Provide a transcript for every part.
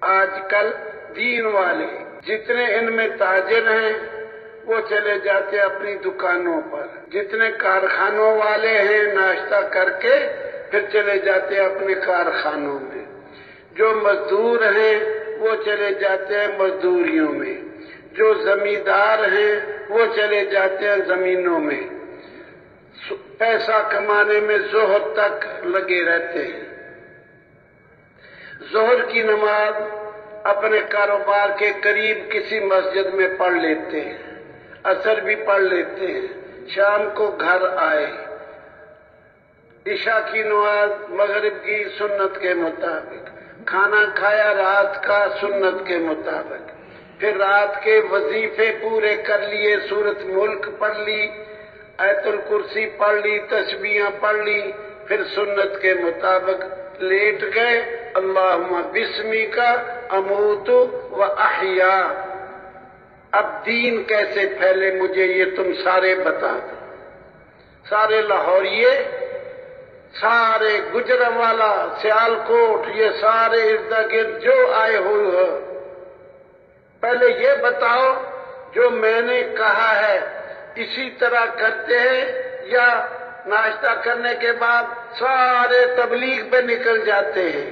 آج کل دین والے جتنے ان میں تاجر ہیں وہ چلے جاتے اپنی دکانوں پر، جتنے کارخانوں والے ہیں ناشتہ کر کے پھر چلے جاتے اپنے کارخانوں میں، جو مزدور ہیں وہ چلے جاتے ہیں مزدوریوں میں، جو زمیندار ہیں وہ چلے جاتے ہیں زمینوں میں، پیسہ کمانے میں ظہر تک لگے رہتے ہیں۔ ظہر کی نماز اپنے کاروبار کے قریب کسی مسجد میں پڑھ لیتے ہیں، عصر بھی پڑھ لیتے ہیں، شام کو گھر آئے، عشاء کی نماز مغرب کی سنت کے مطابق، کھانا کھایا رات کا سنت کے مطابق، پھر رات کے وظیفے پورے کر لیے، سورۃ ملک پڑھ لی، آیت الکرسی پڑھ لی، تسبیحاں پڑھ لی، پھر سنت کے مطابق لیٹ گئے، اللہم بسمک اموت و احیا۔ اب دین کیسے پھیلے مجھے یہ تم سارے بتا دو، سارے لاہوریے، سارے گجرانوالا، سیالکوٹ، یہ سارے ارد گرد جو آئے ہوئے ہو، پہلے یہ بتاؤ جو میں نے کہا ہے اسی طرح کرتے ہیں یا ناشتہ کرنے کے بعد سارے تبلیغ پہ نکل جاتے ہیں؟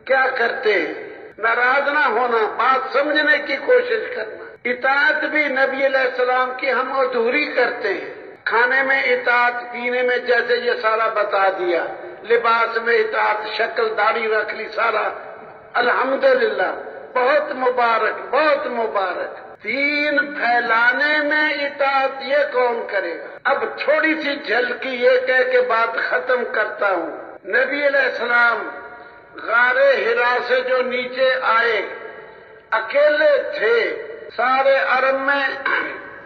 کیا کرتے ہیں؟ ناراض نہ ہونا، بات سمجھنے کی کوشش کرنا۔ اطاعت بھی نبی علیہ السلام کی ہم ادھوری کرتے ہیں، کھانے میں اطاعت، پینے میں جیسے یہ سارا بتا دیا، لباس میں اطاعت، شکل داڑھی رکھ لی، سارا الحمدللہ، بہت مبارک، بہت مبارک۔ دین پھیلانے میں اطاعت یہ کون کرے گا؟ اب تھوڑی سی جھلکی یہ کہہ کے بات ختم کرتا ہوں۔ نبی علیہ السلام غار حرا سے جو نیچے آئے اکیلے تھے، سارے عرب میں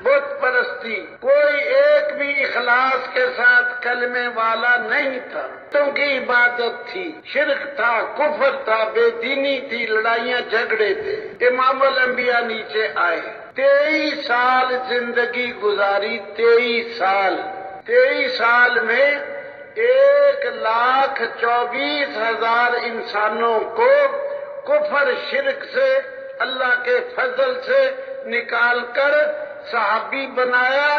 بت پرستی، کوئی ایک بھی اخلاص کے ساتھ کلمے والا نہیں تھا، بتوں کی عبادت تھی، شرک تھا، کفر تھا، بے دینی تھی، لڑائیاں جھگڑے تھے۔ امام الانبیاء نیچے آئے، 23 سال زندگی گزاری، 23 سال میں 1,24,000 انسانوں کو کفر شرک سے اللہ کے فضل سے نکال کر صحابی بنایا،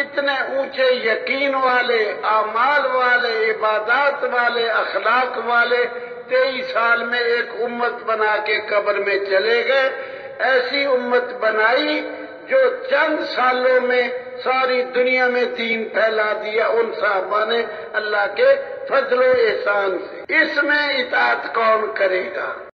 اتنے اونچے یقین والے، اعمال والے، عبادات والے، اخلاق والے 23 سال میں ایک امت بنا کے قبر میں چلے گئے۔ ایسی امت بنائی جو چند سالوں میں ساری دنیا میں دین پھیلا دیا ان صحابہ نے اللہ کے فضل و احسان سے۔ اس میں اطاعت کون کرے گا؟